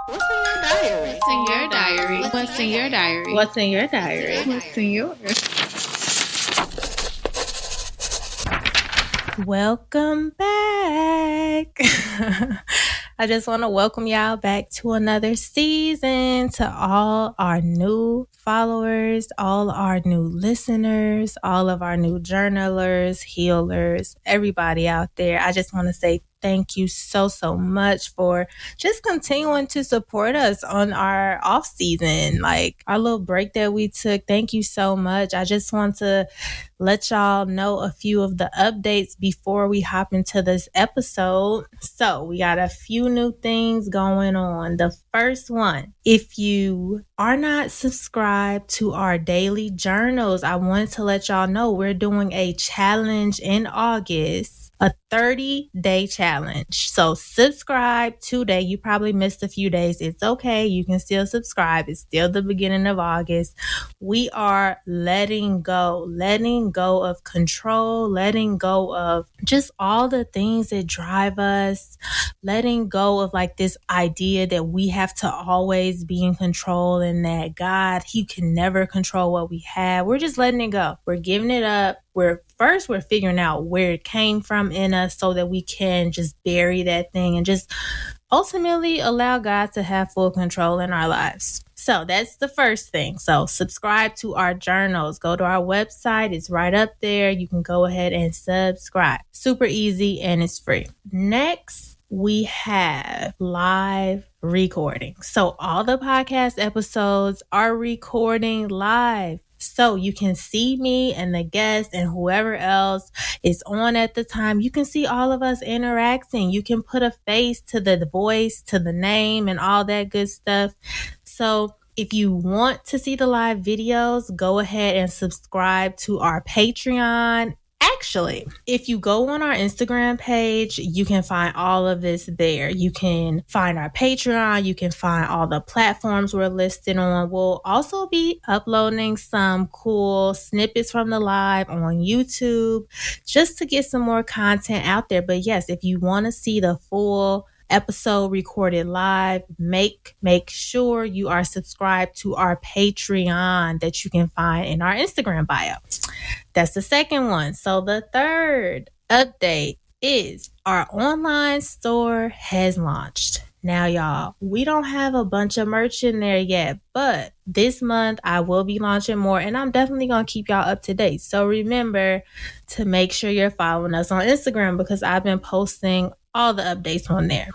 What's in your diary? What's in your diary? What's in your diary? What's in your diary? What's in yours? Welcome back. I just want to welcome y'all back to another season, to all our new followers, all our new listeners, all of our new journalers, healers, everybody out there. I just want to say thank you so much for just continuing to support us on our off season, like our little break that we took. Thank you so much. I just want to let y'all know a few of the updates before we hop into this episode. So we got a few new things going on. The first one, if you are not subscribed to our daily journals, I wanted to let y'all know we're doing a challenge in August. A 30-day challenge. So subscribe today. You probably missed a few days. It's okay. You can still subscribe. It's still the beginning of August. We are letting go of control, letting go of just all the things that drive us, letting go of like this idea that we have to always be in control and that God, He can never control what we have. We're just letting it go. We're giving it up. We're figuring out where it came from in us so that we can just bury that thing and just ultimately allow God to have full control in our lives. So that's the first thing. So subscribe to our journals. Go to our website. It's right up there. You can go ahead and subscribe. Super easy and it's free. Next, we have live recording. So all the podcast episodes are recording live. So you can see me and the guest and whoever else is on at the time. You can see all of us interacting. You can put a face to the voice, to the name and all that good stuff. So if you want to see the live videos, go ahead and subscribe to our Patreon. Actually, if you go on our Instagram page, you can find all of this there. You can find our Patreon. You can find all the platforms we're listed on. We'll also be uploading some cool snippets from the live on YouTube just to get some more content out there. But yes, if you want to see the full episode recorded live, make sure you are subscribed to our Patreon that you can find in our Instagram bio. That's the second one. So the third update is our online store has launched. Now, y'all, we don't have a bunch of merch in there yet, but this month I will be launching more and I'm definitely going to keep y'all up to date. So remember to make sure you're following us on Instagram because I've been posting all the updates on there.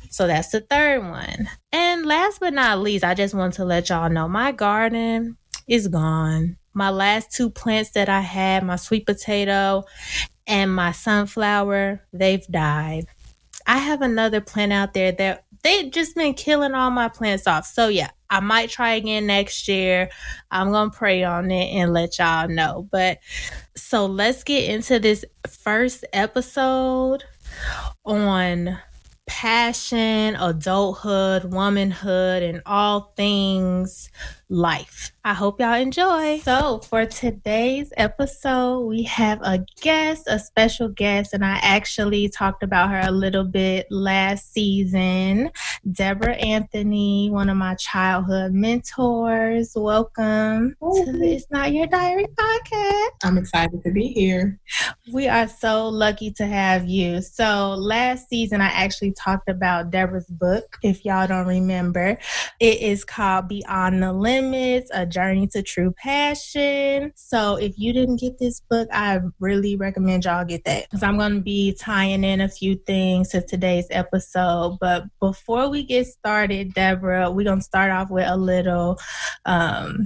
So that's the third one. And last but not least, I just want to let y'all know my garden is gone. My last two plants that I had, my sweet potato and my sunflower, they've died. I have another plant out there that they've just been killing all my plants off. So yeah, I might try again next year. I'm going to pray on it and let y'all know. But so let's get into this first episode on passion, adulthood, womanhood, and all things life. I hope y'all enjoy. So for today's episode, we have a special guest, and I actually talked about her a little bit last season. Deborah Anthony, one of my childhood mentors. Welcome to the It's Not Your Diary podcast. I'm excited to be here. We are so lucky to have you. So last season, I actually talked about Deborah's book, if y'all don't remember. It is called Beyond the Limits, A Journey to True Passion. So if you didn't get this book, I really recommend y'all get that because I'm going to be tying in a few things to today's episode. But before we get started, Deborah, we're going to start off with a little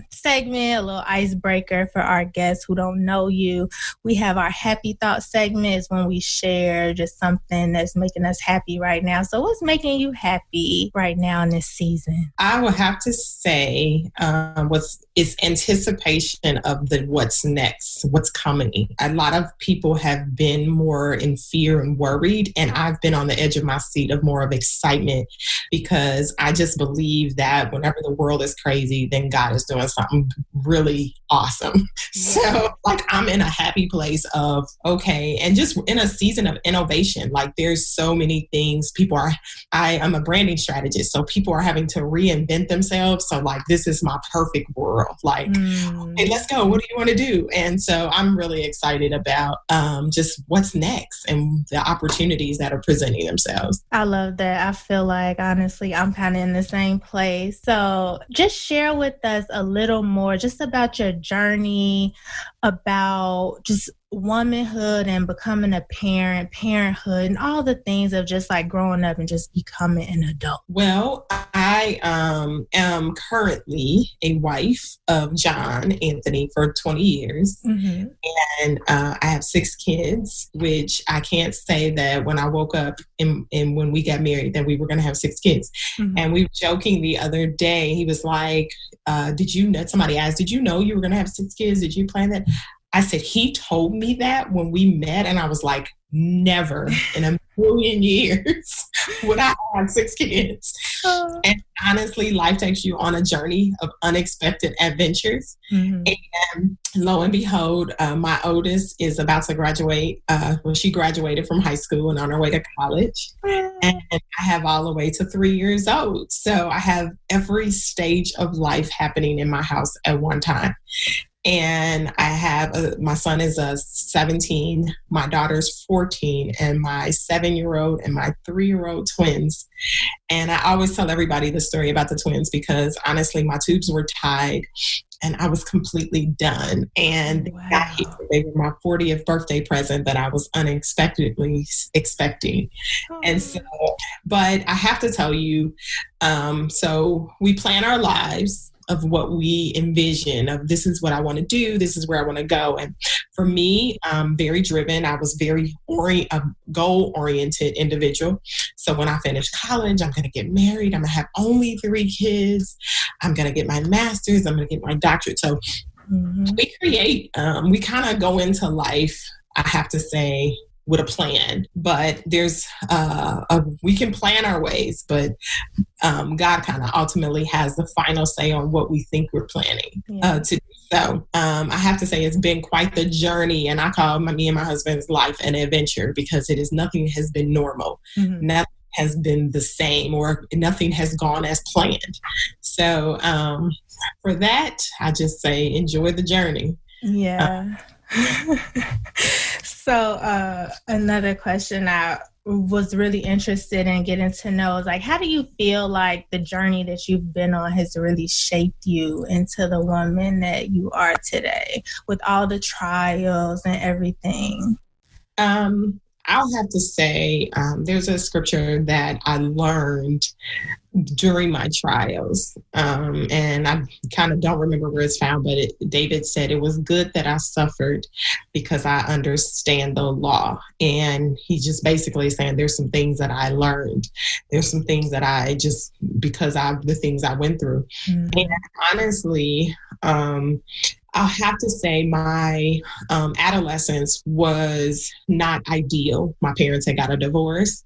segment, a little icebreaker for our guests who don't know you. We have our happy thought segment. Is when we share just something that's making us happy right now. So what's making you happy right now in this season? I would have to say is anticipation of the what's next, what's coming. A lot of people have been more in fear and worried, and I've been on the edge of my seat of more of excitement, because I just believe that whenever the world is crazy, then God is doing something really awesome. So like I'm in a happy place of, okay, and just in a season of innovation. Like there's so many things I'm a branding strategist, so people are having to reinvent themselves. So like, this is my perfect world. Like, hey, let's go. What do you want to do? And so I'm really excited about just what's next and the opportunities that are presenting themselves. I love that. I feel like, honestly, I'm kind of in the same place. So just share with us a little more just about your journey, about just womanhood and becoming a parenthood, and all the things of just like growing up and just becoming an adult. Well, I am currently a wife of John Anthony for 20 years. Mm-hmm. And I have 6 kids, which I can't say that when I woke up and when we got married that we were going to have 6 kids. Mm-hmm. And we were joking the other day. He was like, somebody asked, did you know you were going to have 6 kids? Did you plan that? I said, he told me that when we met, and I was like, never in a million years would I have 6 kids. And honestly, life takes you on a journey of unexpected adventures. Mm-hmm. And lo and behold, my oldest is about to graduate. She graduated from high school and on her way to college. And I have all the way to 3 years old. So I have every stage of life happening in my house at one time. And I have my son is 17, my daughter's 14, and my 7-year-old and my 3-year-old twins. And I always tell everybody the story about the twins because honestly, my tubes were tied and I was completely done. And they were my 40th birthday present that I was unexpectedly expecting. And so, but I have to tell you, so we plan our lives of what we envision of this is what I want to do. This is where I want to go. And for me, I'm very driven. I was very goal-oriented individual. So when I finish college, I'm going to get married. I'm going to have only 3 kids. I'm going to get my master's. I'm going to get my doctorate. So we kind of go into life, I have to say, with a plan, but there's we can plan our ways, but God kind of ultimately has the final say on what we think we're planning to do. So I have to say it's been quite the journey, and I call me and my husband's life an adventure because nothing has been normal. Mm-hmm. Nothing has been the same, or nothing has gone as planned. So for that, I just say enjoy the journey. Yeah. So another question I was really interested in getting to know is like, how do you feel like the journey that you've been on has really shaped you into the woman that you are today with all the trials and everything? I'll have to say there's a scripture that I learned during my trials. And I kind of don't remember where it's found, but David said, it was good that I suffered because I understand the law. And he's just basically saying there's some things that I learned. There's some things that I just, because of the things I went through. Mm-hmm. And honestly, I'll have to say my adolescence was not ideal. My parents had got a divorce.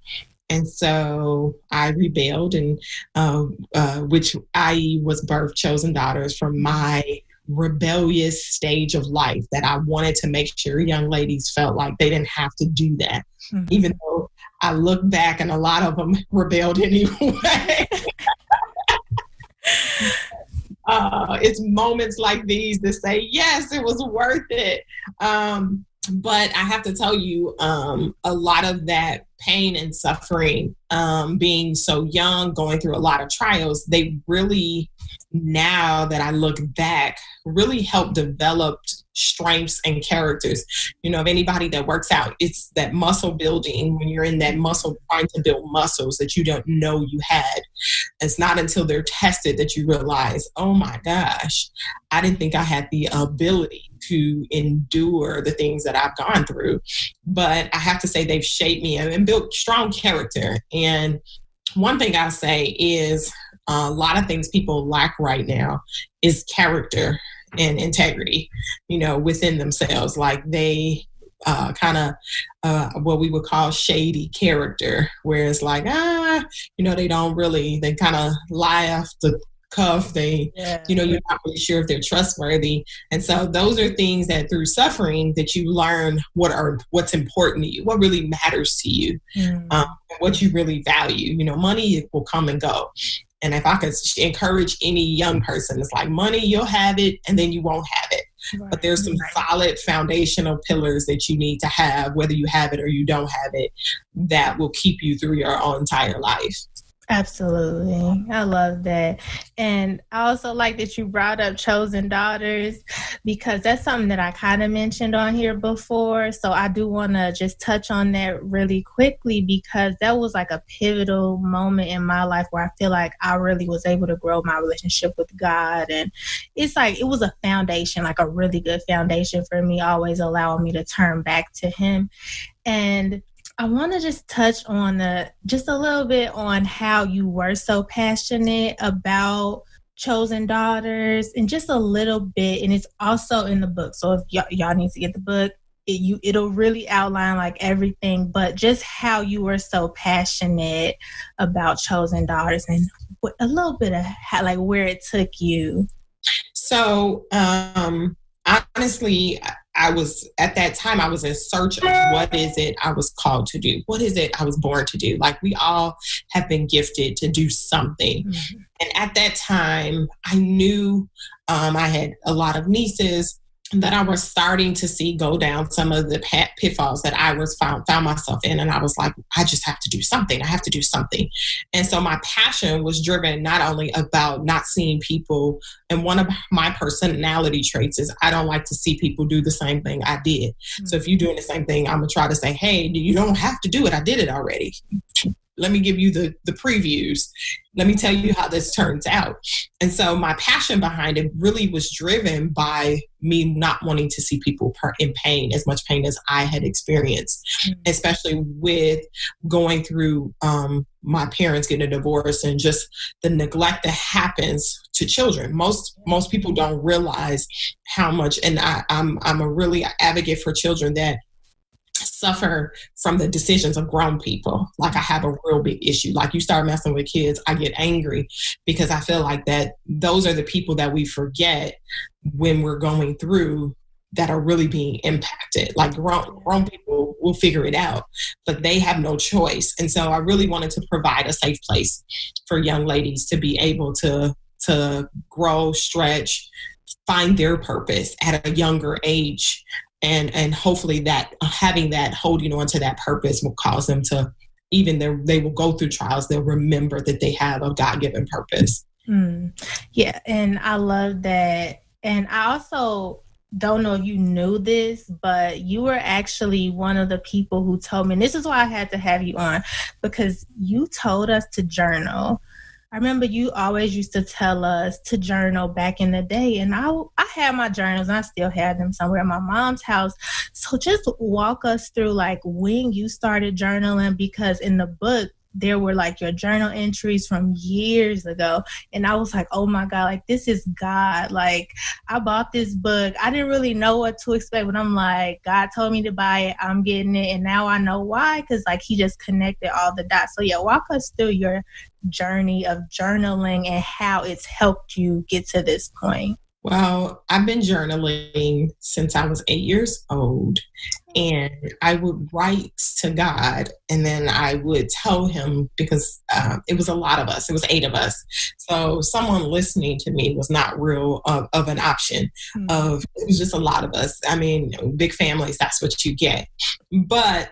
And so I rebelled, and which I was birthed chosen daughters from my rebellious stage of life that I wanted to make sure young ladies felt like they didn't have to do that. Mm-hmm. Even though I look back and a lot of them rebelled anyway. It's moments like these that say, yes, it was worth it. But I have to tell you, a lot of that pain and suffering, being so young, going through a lot of trials, they really, now that I look back, really helped develop strengths and characters. You know, of anybody that works out, it's that muscle building when you're in that muscle, trying to build muscles that you don't know you had. It's not until they're tested that you realize, oh my gosh, I didn't think I had the ability to endure the things that I've gone through. But I have to say they've shaped me and built strong character. And one thing I say is, a lot of things people lack right now is character and integrity, within themselves. Like they kind of what we would call shady character, where it's like, they kind of lie off the cuff. You're not really sure if they're trustworthy. And so those are things that through suffering that you learn what's important to you, what really matters to you, what you really value. Money will come and go. And if I could encourage any young person, it's like money, you'll have it and then you won't have it. Right. But there's some solid foundational pillars that you need to have, whether you have it or you don't have it, that will keep you through your entire life. Absolutely. I love that. And I also like that you brought up chosen daughters, because that's something that I kind of mentioned on here before. So I do want to just touch on that really quickly, because that was like a pivotal moment in my life where I feel like I really was able to grow my relationship with God. And it's like, it was a foundation, like a really good foundation for me, always allowing me to turn back to Him. And I want to just touch on just a little bit on how you were so passionate about chosen daughters, and just a little bit. And it's also in the book. So if y'all need to get the book, it'll really outline like everything, but just how you were so passionate about chosen daughters, and a little bit of how, like, where it took you. So, honestly, I was in search of what is it I was called to do? What is it I was born to do? Like, we all have been gifted to do something. Mm-hmm. And at that time, I knew I had a lot of nieces that I was starting to see go down some of the pitfalls that I found myself in. And I was like, I just have to do something. I have to do something. And so my passion was driven not only about not seeing people, and one of my personality traits is I don't like to see people do the same thing I did. Mm-hmm. So if you're doing the same thing, I'm going to try to say, hey, you don't have to do it. I did it already. Let me give you the previews. Let me tell you how this turns out. And so my passion behind it really was driven by me not wanting to see people in pain, as much pain as I had experienced, especially with going through my parents getting a divorce and just the neglect that happens to children. Most people don't realize how much, and I'm a really advocate for children that suffer from the decisions of grown people. Like, I have a real big issue. Like, you start messing with kids, I get angry, because I feel like that those are the people that we forget when we're going through that are really being impacted. Like, grown people will figure it out, but they have no choice. And so I really wanted to provide a safe place for young ladies to be able to grow, stretch, find their purpose at a younger age. And hopefully that having that, holding on to that purpose will cause them to, even they will go through trials, they'll remember that they have a God-given purpose. Yeah, and I love that. And I also don't know if you knew this, but you were actually one of the people who told me, and this is why I had to have you on, because you told us to journal. I remember you always used to tell us to journal back in the day, and I had my journals, and I still have them somewhere at my mom's house. So just walk us through like when you started journaling, because in the book there were like your journal entries from years ago, and I was like, oh my God, like this is God. Like, I bought this book, I didn't really know what to expect, but I'm like, God told me to buy it, I'm getting it, and now I know why, because like He just connected all the dots. So yeah, walk us through your journey of journaling and how it's helped you get to this point. Well, I've been journaling since I was 8 years old, and I would write to God, and then I would tell Him, because it was a lot of us. It was 8 of us. So someone listening to me was not real of an option. It was just a lot of us. I mean, big families, that's what you get. But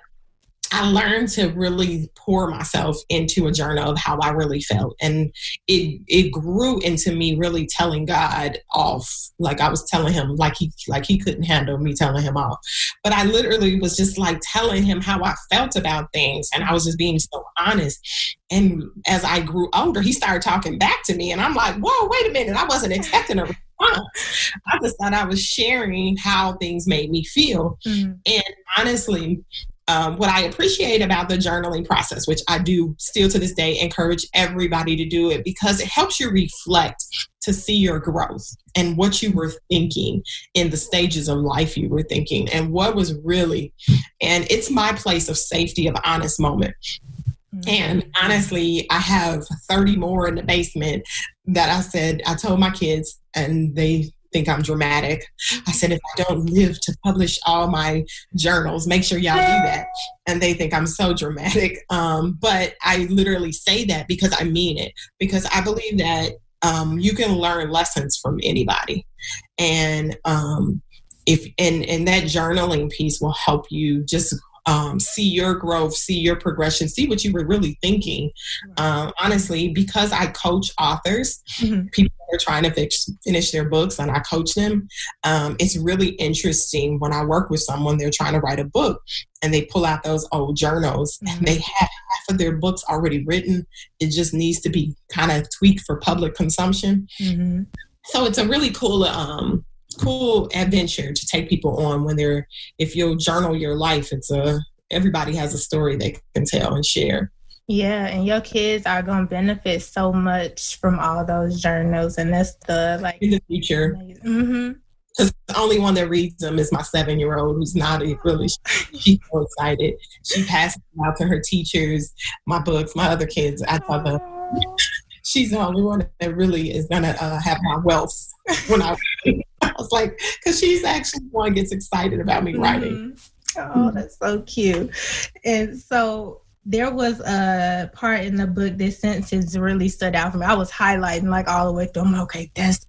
I learned to really pour myself into a journal of how I really felt. And it grew into me really telling God off. Like, I was telling Him like he couldn't handle me telling Him off. But I literally was just like telling Him how I felt about things. And I was just being so honest. And as I grew older, He started talking back to me. And I'm like, whoa, wait a minute. I wasn't expecting a response. I just thought I was sharing how things made me feel. And honestly, what I appreciate about the journaling process, which I do still to this day encourage everybody to do it, because it helps you reflect to see your growth and what you were thinking in the stages of life you were thinking and what was really, and it's my place of safety, of honest moment. And honestly, I have 30 more in the basement that I told my kids, and they think I'm dramatic. I said, if I don't live to publish all my journals, make sure y'all do that. And they think I'm so dramatic. But I literally say that because I mean it, because I believe that you can learn lessons from anybody. And and that journaling piece will help you just see your growth, see your progression, see what you were really thinking. Honestly, because I coach authors, people are trying to finish their books and I coach them. It's really interesting when I work with someone, they're trying to write a book and they pull out those old journals and they have half of their books already written. It just needs to be kind of tweaked for public consumption. So it's a really cool adventure to take people on if you'll journal your life. Everybody has a story they can tell and share. Yeah, and your kids are going to benefit so much from all those journals, and that's in the future. Because the only one that reads them is my 7-year-old, who's not really, she's so excited. She passes them out to her teachers, my books, my other kids. I tell them, she's the only one that really is going to have my wealth when I was like, because she's actually the one that gets excited about me writing. Oh, that's so cute. And so there was a part in the book, this sentence really stood out for me. I was highlighting all the way through. I'm like, okay, that's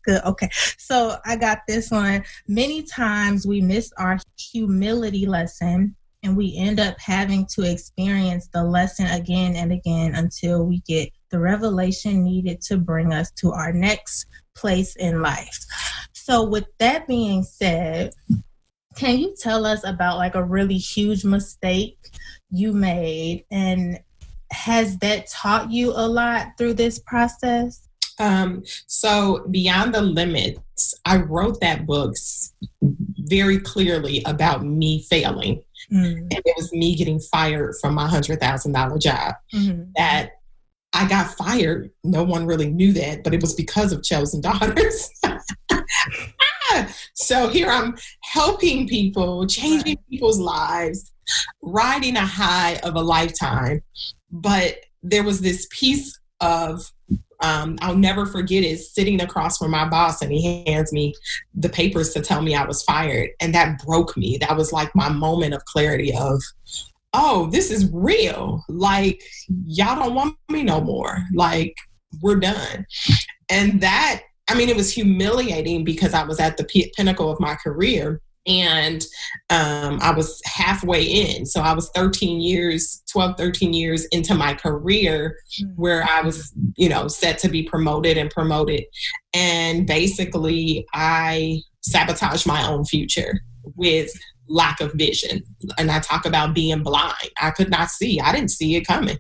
good. Okay. So I got this one. Many times we miss our humility lesson and we end up having to experience the lesson again and again until we get the revelation needed to bring us to our next place in life. So with that being said, can you tell us about a really huge mistake you made, and has that taught you a lot through this process? So Beyond the Limits, I wrote that book very clearly about me failing. And it was me getting fired from my $100,000 job. That I got fired. No one really knew that, but it was because of Chosen Daughters. So here I'm helping people, changing people's lives, riding a high of a lifetime. But there was this piece of, I'll never forget it, sitting across from my boss, and he hands me the papers to tell me I was fired. And that broke me. That was my moment of clarity of, oh, this is real. Y'all don't want me no more. We're done. And that, it was humiliating because I was at the pinnacle of my career, and I was halfway in. So I was 13 years into my career where I was, set to be promoted. And basically I sabotaged my own future with lack of vision. And I talk about being blind. I could not see. I didn't see it coming.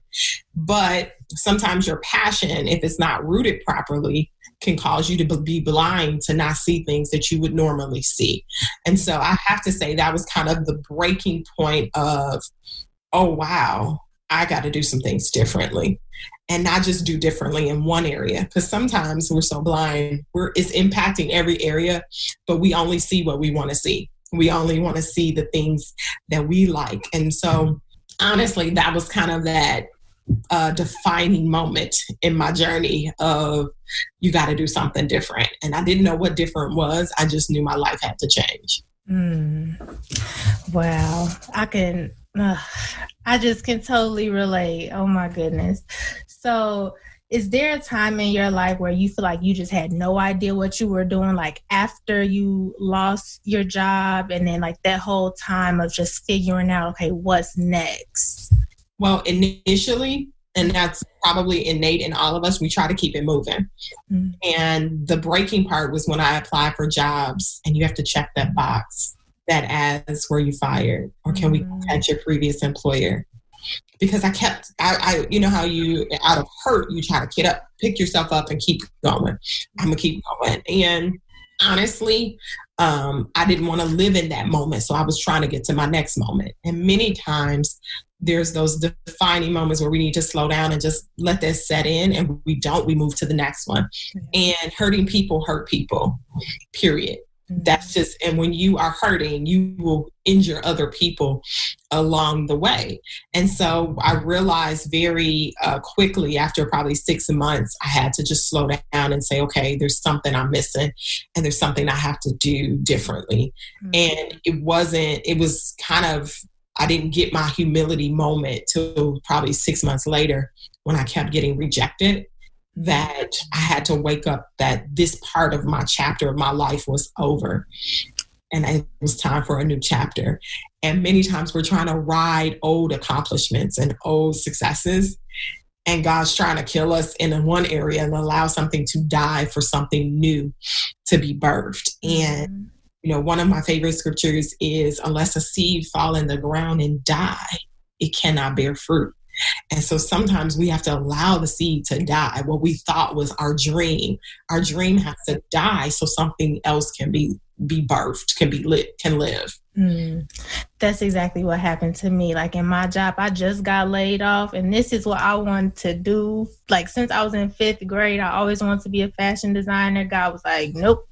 But sometimes your passion, if it's not rooted properly, can cause you to be blind to not see things that you would normally see. And so I have to say that was kind of the breaking point of, oh, wow, I got to do some things differently, and not just do differently in one area. Because sometimes we're so blind, it's impacting every area, but we only see what we want to see. We only want to see the things that we like. And so honestly, that was kind of that defining moment in my journey of, you got to do something different. And I didn't know what different was. I just knew my life had to change. Wow. I just can totally relate. Oh my goodness. So is there a time in your life where you feel like you just had no idea what you were doing, after you lost your job, and then that whole time of just figuring out, okay, what's next? Well, initially, and that's probably innate in all of us, we try to keep it moving. And the breaking part was when I applied for jobs and you have to check that box that asks, were you fired? Or can we contact your previous employer? Because I you know how you, out of hurt, you try to pick yourself up and keep going. I'm going to keep going. And honestly, I didn't want to live in that moment. So I was trying to get to my next moment. And many times there's those defining moments where we need to slow down and just let that set in. And we move to the next one. And hurting people hurt people, period. That's just, and when you are hurting, you will injure other people along the way. And so I realized very quickly after probably 6 months, I had to just slow down and say, okay, there's something I'm missing and there's something I have to do differently. And it was kind of, I didn't get my humility moment till probably 6 months later when I kept getting rejected, that I had to wake up that this part of my chapter of my life was over and it was time for a new chapter. And many times we're trying to ride old accomplishments and old successes, and God's trying to kill us in one area and allow something to die for something new to be birthed. And, one of my favorite scriptures is, unless a seed fall in the ground and die, it cannot bear fruit. And so sometimes we have to allow the seed to die. What we thought was our dream has to die so something else can be birthed, can live. That's exactly what happened to me. Like in my job, I just got laid off, and this is what I wanted to do. Like since I was in 5th grade, I always wanted to be a fashion designer. God was like, nope.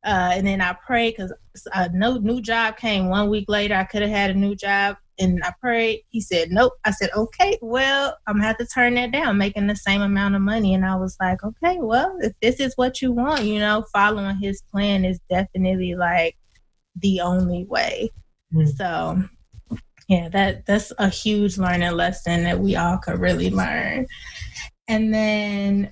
And then I prayed because a new job came 1 week later. I could have had a new job. And I prayed. He said, nope. I said, okay, well, I'm going to have to turn that down, making the same amount of money. And I was like, okay, well, if this is what you want, following his plan is definitely like the only way. So, yeah, that's a huge learning lesson that we all could really learn. And then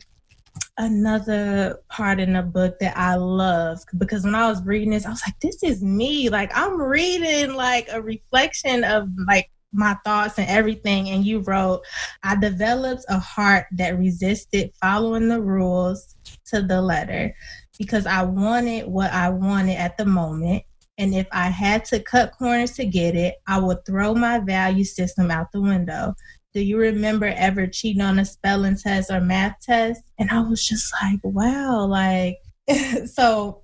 another part in the book that I love, because when I was reading this, I was like, this is me. Like, I'm reading like a reflection of like my thoughts and everything. And you wrote, I developed a heart that resisted following the rules to the letter because I wanted what I wanted at the moment. And if I had to cut corners to get it, I would throw my value system out the window. Do you remember ever cheating on a spelling test or math test? And I was just like, wow, like, so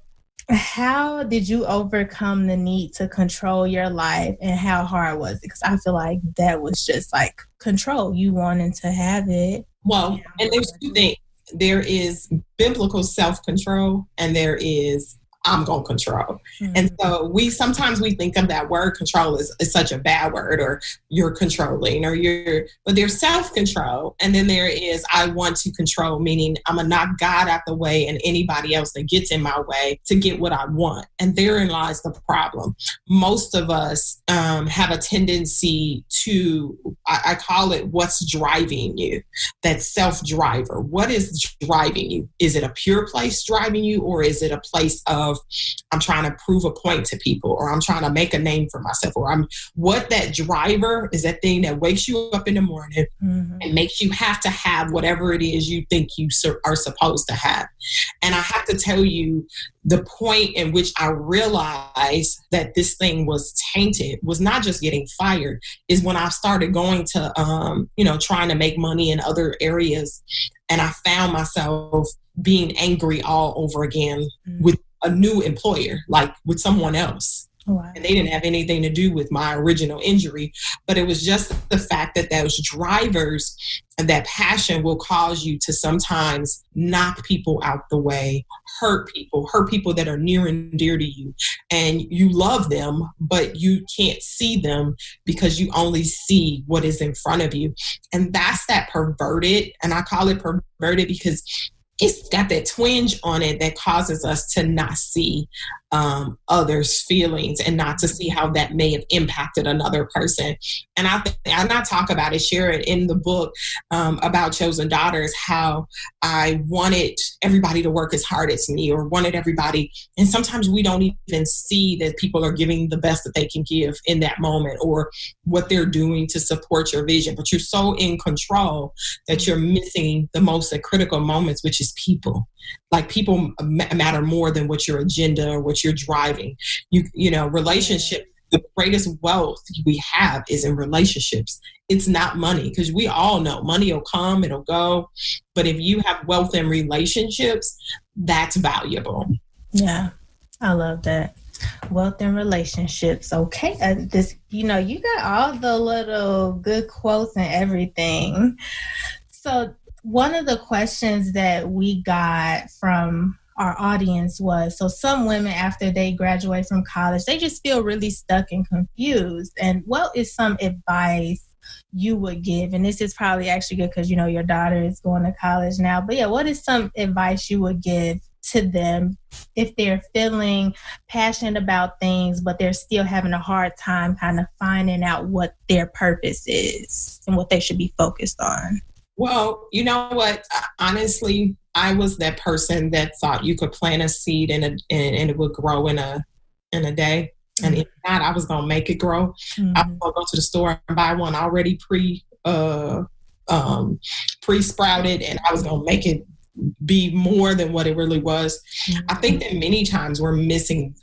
how did you overcome the need to control your life, and how hard was it? Because I feel like that was just like control. You wanted to have it. Well, and there's two things. There is biblical self-control and there is I'm going to control. And so sometimes we think of that word control is such a bad word, or you're controlling, but there's self-control. And then there is, I want to control, meaning I'm going to knock God out the way and anybody else that gets in my way to get what I want. And therein lies the problem. Most of us have a tendency to, I call it what's driving you, that self-driver. What is driving you? Is it a pure place driving you, or is it a place of I'm trying to prove a point to people, or I'm trying to make a name for myself, or what that driver is, that thing that wakes you up in the morning and makes you have to have whatever it is you think you are supposed to have. And I have to tell you, the point in which I realized that this thing was tainted was not just getting fired, is when I started going to, trying to make money in other areas. And I found myself being angry all over again with a new employer, like with someone else. Wow. And they didn't have anything to do with my original injury, but it was just the fact that those drivers and that passion will cause you to sometimes knock people out the way, hurt people that are near and dear to you. And you love them, but you can't see them because you only see what is in front of you. And that's that perverted, and I call it perverted because it's got that twinge on it that causes us to not see others' feelings and not to see how that may have impacted another person. And I talk about it, share it in the book about Chosen Daughters, how I wanted everybody to work as hard as me, or wanted everybody. And sometimes we don't even see that people are giving the best that they can give in that moment, or what they're doing to support your vision. But you're so in control that you're missing the most critical moments, which is people. Like, people matter more than what your agenda or what you're driving. Relationship, the greatest wealth we have is in relationships. It's not money, because we all know money will come, it'll go. But if you have wealth in relationships, that's valuable. Yeah. I love that. Wealth and relationships. Okay. You got all the little good quotes and everything. So one of the questions that we got from our audience was, so some women after they graduate from college, they just feel really stuck and confused. And what is some advice you would give? And this is probably actually good because, your daughter is going to college now. But yeah, what is some advice you would give to them if they're feeling passionate about things, but they're still having a hard time kind of finding out what their purpose is and what they should be focused on? Well, you know what? Honestly, I was that person that thought you could plant a seed and it would grow in a day. Mm-hmm. And if not, I was going to make it grow. Mm-hmm. I was going to go to the store and buy one already pre-sprouted, and I was going to make it be more than what it really was. Mm-hmm. I think that many times we're missing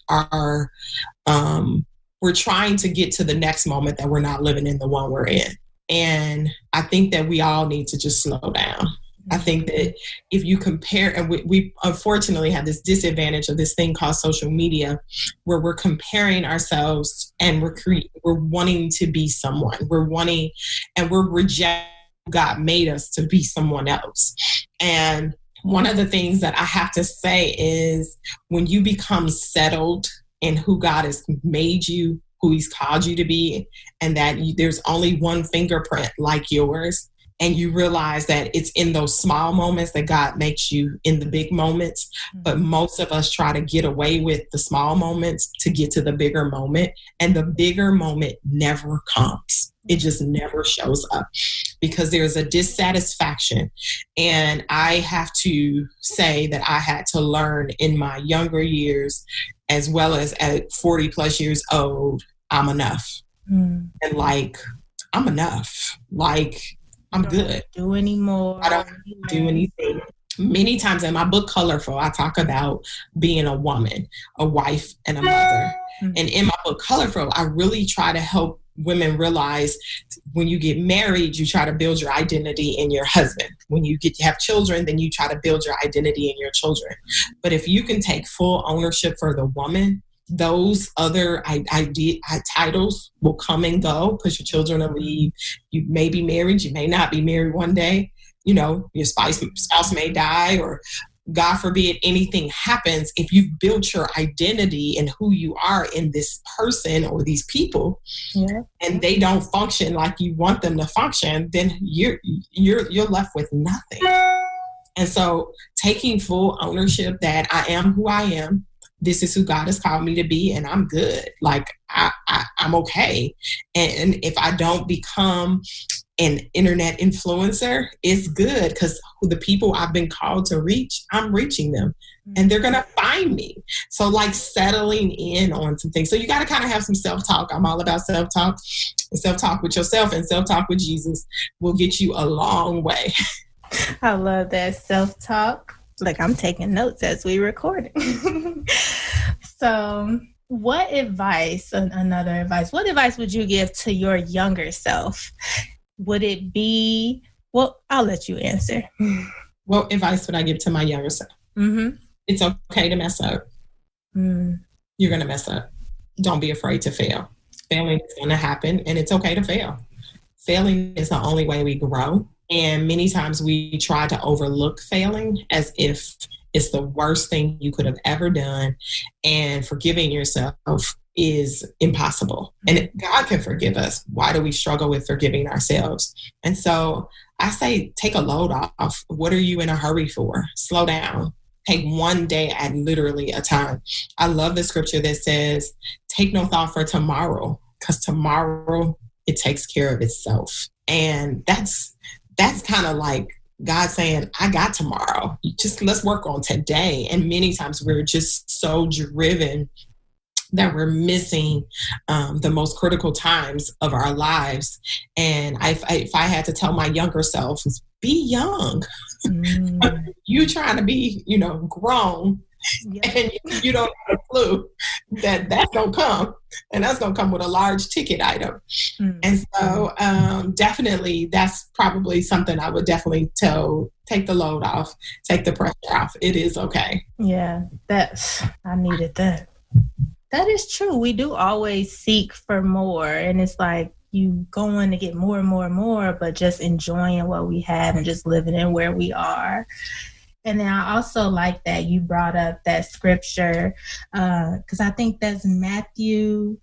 we're trying to get to the next moment that we're not living in the one we're in. And I think that we all need to just slow down. I think that if you compare, and we unfortunately have this disadvantage of this thing called social media, where we're comparing ourselves and we're wanting to be someone. We're rejecting who God made us to be someone else. And one of the things that I have to say is when you become settled in who God has made you, who he's called you to be, and that there's only one fingerprint like yours, and you realize that it's in those small moments that God makes you in the big moments. But most of us try to get away with the small moments to get to the bigger moment, and the bigger moment never comes. It just never shows up because there's a dissatisfaction. And I have to say that I had to learn in my younger years, as well as at 40 plus years old, I'm enough. And I'm enough. I'm good. Do anymore. I don't do anything. Many times in my book, Colorful, I talk about being a woman, a wife, and a mother. Mm-hmm. And in my book, Colorful, I really try to help women realize when you get married, you try to build your identity in your husband. When you have children, then you try to build your identity in your children. But if you can take full ownership for the woman, those other titles will come and go because your children will leave. You may be married, you may not be married one day. Your spouse may die, or God forbid anything happens. If you've built your identity and who you are in this person or these people, and they don't function like you want them to function, then you're left with nothing. And so taking full ownership that I am who I am, this is who God has called me to be, and I'm good. I'm okay. And if I don't become an internet influencer, it's good because the people I've been called to reach, I'm reaching them, and they're going to find me. So settling in on some things. So you got to kind of have some self-talk. I'm all about self-talk. Self-talk with yourself and self-talk with Jesus will get you a long way. I love that self-talk. I'm taking notes as we record. So what advice would you give to your younger self? Would it be, I'll let you answer. What advice would I give to my younger self? Mm-hmm. It's okay to mess up. You're going to mess up. Don't be afraid to fail. Failing is going to happen, and it's okay to fail. Failing is the only way we grow. And many times we try to overlook failing as if it's the worst thing you could have ever done, and forgiving yourself is impossible. And God can forgive us. Why do we struggle with forgiving ourselves? And so I say, take a load off. What are you in a hurry for? Slow down. Take one day at literally a time. I love the scripture that says, take no thought for tomorrow, because tomorrow it takes care of itself. And that's kind of like God saying, I got tomorrow. Let's work on today. And many times we're just so driven that we're missing the most critical times of our lives. And if I had to tell my younger self, be young. You trying to be, grown. Yep. And you don't have a clue that that's going to come. And that's going to come with a large ticket item. Mm-hmm. And so definitely that's probably something I would definitely take the load off, take the pressure off. It is okay. Yeah, I needed that. That is true. We do always seek for more. And it's like you going to get more and more and more, but just enjoying what we have and just living in where we are. And then I also like that you brought up that scripture, because I think that's Matthew,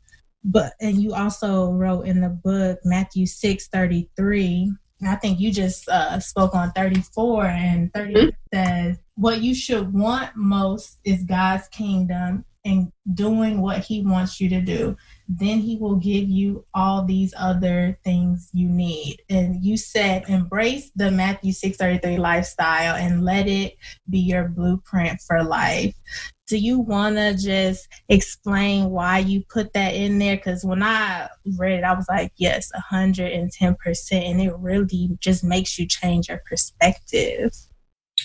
and you also wrote in the book, Matthew 6:33. I think you just spoke on 34, and 30 says, what you should want most is God's kingdom and doing what he wants you to do. Then he will give you all these other things you need. And you said, embrace the Matthew 6:33 lifestyle and let it be your blueprint for life. Do you want to just explain why you put that in there? Because when I read it, I was like, yes, 110%. And it really just makes you change your perspective.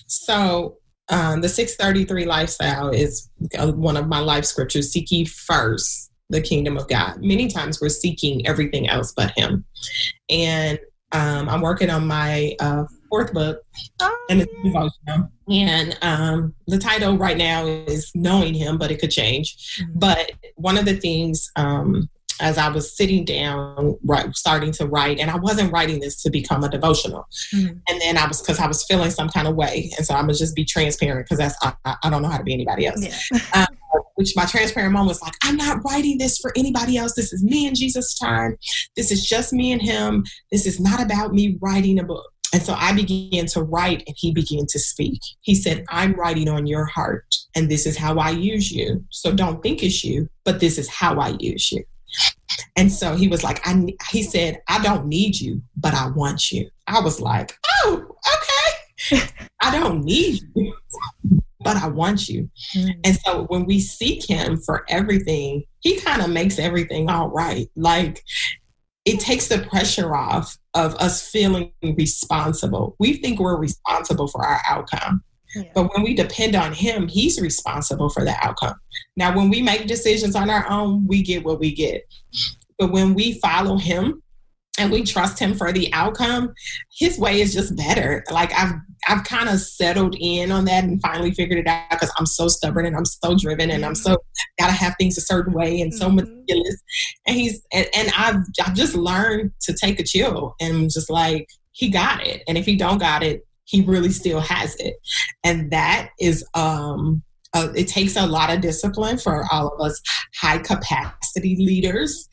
So the 6:33 lifestyle is one of my life scriptures. Seek ye first the kingdom of God. Many times we're seeking everything else but him. And I'm working on my fourth book, and it's devotional. And the title right now is Knowing Him, but it could change. Mm-hmm. But one of the things, as I was sitting down, starting to write, and I wasn't writing this to become a devotional. Mm-hmm. And then I was feeling some kind of way. And so I'm going to just be transparent, because I don't know how to be anybody else. Yeah. Which my transparent moment was like, I'm not writing this for anybody else. This is me and Jesus' time. This is just me and him. This is not about me writing a book. And so I began to write, and he began to speak. He said, I'm writing on your heart, and this is how I use you. So don't think it's you, but this is how I use you. And so he was like, he said, I don't need you, but I want you. I was like, oh, okay. I don't need you, but I want you. Mm-hmm. And so when we seek him for everything, he kind of makes everything all right. Like, it takes the pressure off of us feeling responsible. We think we're responsible for our outcome. Yeah. But when we depend on him, he's responsible for the outcome. Now, when we make decisions on our own, we get what we get. But when we follow him and we trust him for the outcome, his way is just better. Like, I've kind of settled in on that and finally figured it out, because I'm so stubborn and I'm so driven and I'm so gotta have things a certain way and so meticulous. And I've just learned to take a chill and just like, he got it. And if he don't got it, he really still has it. And that is, it takes a lot of discipline for all of us high capacity leaders,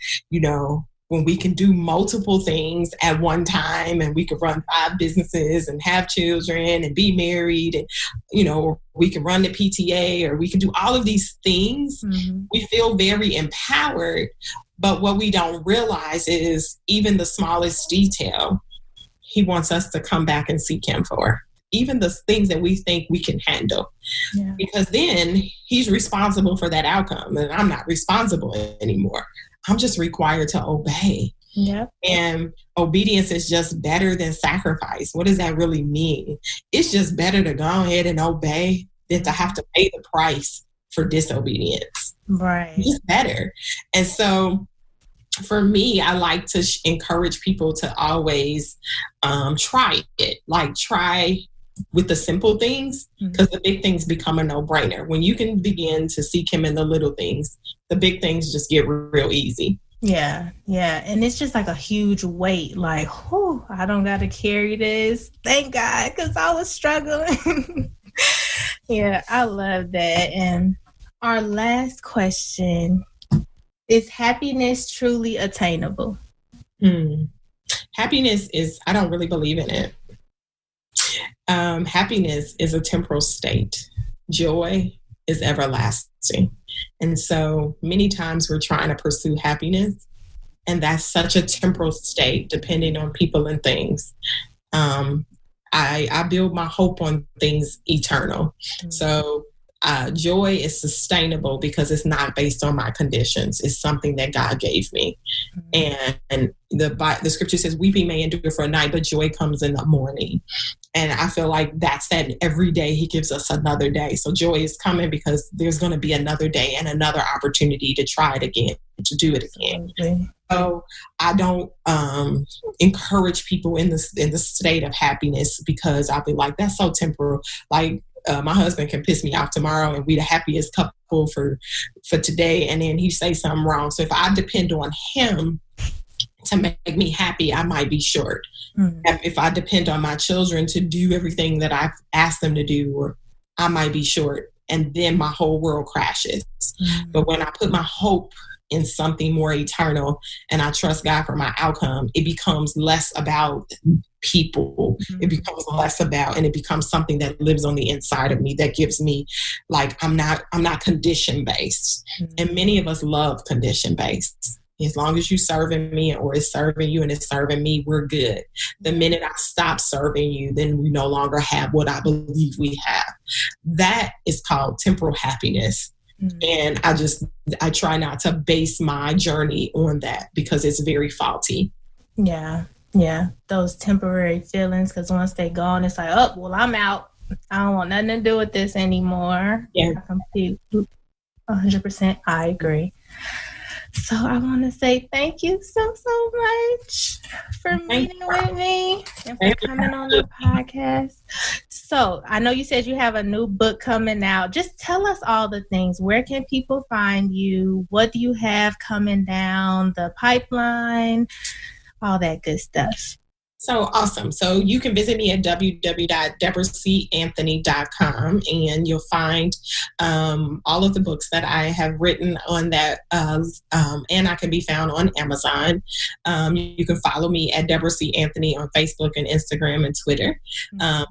when we can do multiple things at one time, and we can run 5 businesses and have children and be married, and, we can run the PTA, or we can do all of these things. Mm-hmm. We feel very empowered, but what we don't realize is even the smallest detail, he wants us to come back and seek him for. Even the things that we think we can handle. Yeah. Because then he's responsible for that outcome, and I'm not responsible anymore. I'm just required to obey. Yep. And obedience is just better than sacrifice. What does that really mean? It's just better to go ahead and obey than to have to pay the price for disobedience. Right. It's better. And so for me, I like to encourage people to always try it. Like, try with the simple things, because the big things become a no-brainer. When you can begin to seek him in the little things, the big things just get real easy. Yeah. And it's just like a huge weight. Like, whew, I don't got to carry this. Thank God, because I was struggling. Yeah, I love that. And our last question, is happiness truly attainable? Happiness is, I don't really believe in it. Happiness is a temporal state. Joy is everlasting. And so many times we're trying to pursue happiness, and that's such a temporal state depending on people and things. I build my hope on things eternal. So joy is sustainable because it's not based on my conditions. It's something that God gave me. And the scripture says, weeping may endure for a night, but joy comes in the morning. And I feel like that's that every day he gives us another day. So joy is coming because there's going to be another day and another opportunity to try it again, to do it again. Okay. So I don't encourage people in the state of happiness, because I'll be like, that's so temporal. Like, my husband can piss me off tomorrow and we the happiest couple for today, and then he say something wrong. So if I depend on him to make me happy, I might be short. Mm-hmm. If I depend on my children to do everything that I've asked them to do, or I might be short, and then my whole world crashes. Mm-hmm. But when I put my hope in something more eternal and I trust God for my outcome, it becomes less about people. Mm-hmm. It becomes less about, and it becomes something that lives on the inside of me that gives me, like, I'm not condition based. Mm-hmm. And many of us love condition based. As long as you serving me, or it's serving you and it's serving me, we're good. The minute I stop serving you, then we no longer have what I believe we have. That is called temporal happiness. Mm-hmm. And I try not to base my journey on that, because it's very faulty. Yeah. Those temporary feelings, because once they're gone, it's like, oh, well, I'm out. I don't want nothing to do with this anymore. Yeah. 100%. I agree. So I want to say thank you so much for meeting with me and for coming on the podcast. So I know you said you have a new book coming out. Just tell us all the things. Where can people find you? What do you have coming down the pipeline? All that good stuff. So awesome. So you can visit me at www.deborahcanthony.com, and you'll find all of the books that I have written on that, and I can be found on Amazon. You can follow me at Deborah C. Anthony on Facebook and Instagram and Twitter.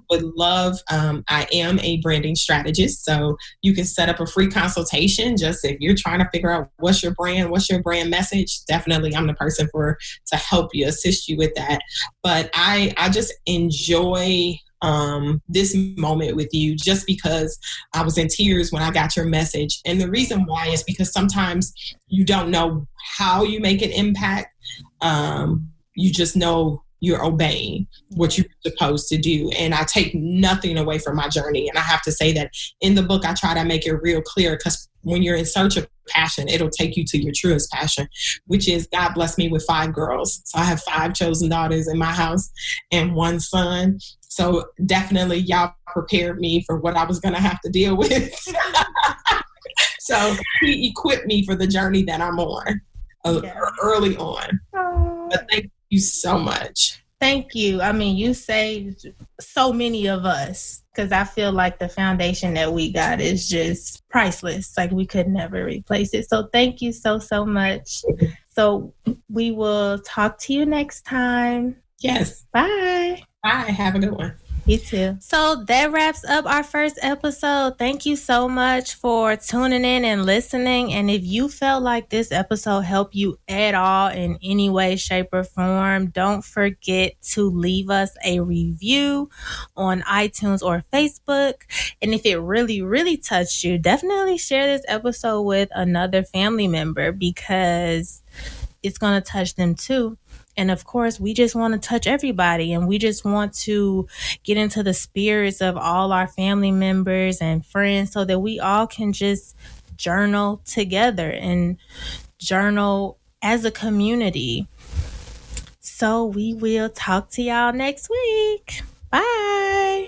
Would love, I am a branding strategist, so you can set up a free consultation. Just if you're trying to figure out what's your brand message, definitely I'm the person to help you, assist you with that. But I just enjoy this moment with you, just because I was in tears when I got your message. And the reason why is because sometimes you don't know how you make an impact. You just know you're obeying what you're supposed to do. And I take nothing away from my journey. And I have to say that in the book, I try to make it real clear, because when you're in search of passion, it'll take you to your truest passion, which is God blessed me with 5 girls. So I have 5 chosen daughters in my house and 1 son. So definitely y'all prepared me for what I was going to have to deal with. So he equipped me for the journey that I'm on early on. But thank you so much. Thank you. I mean, you saved so many of us, because I feel like the foundation that we got is just priceless. Like, we could never replace it. So thank you so much. So we will talk to you next time. Yes. Bye. Bye. Have a good one. You too. So that wraps up our first episode. Thank you so much for tuning in and listening. And if you felt like this episode helped you at all in any way, shape, or form, don't forget to leave us a review on iTunes or Facebook. And if it really, really touched you, definitely share this episode with another family member, because it's going to touch them too. And of course, we just want to touch everybody, and we just want to get into the spirits of all our family members and friends, so that we all can just journal together and journal as a community. So we will talk to y'all next week. Bye.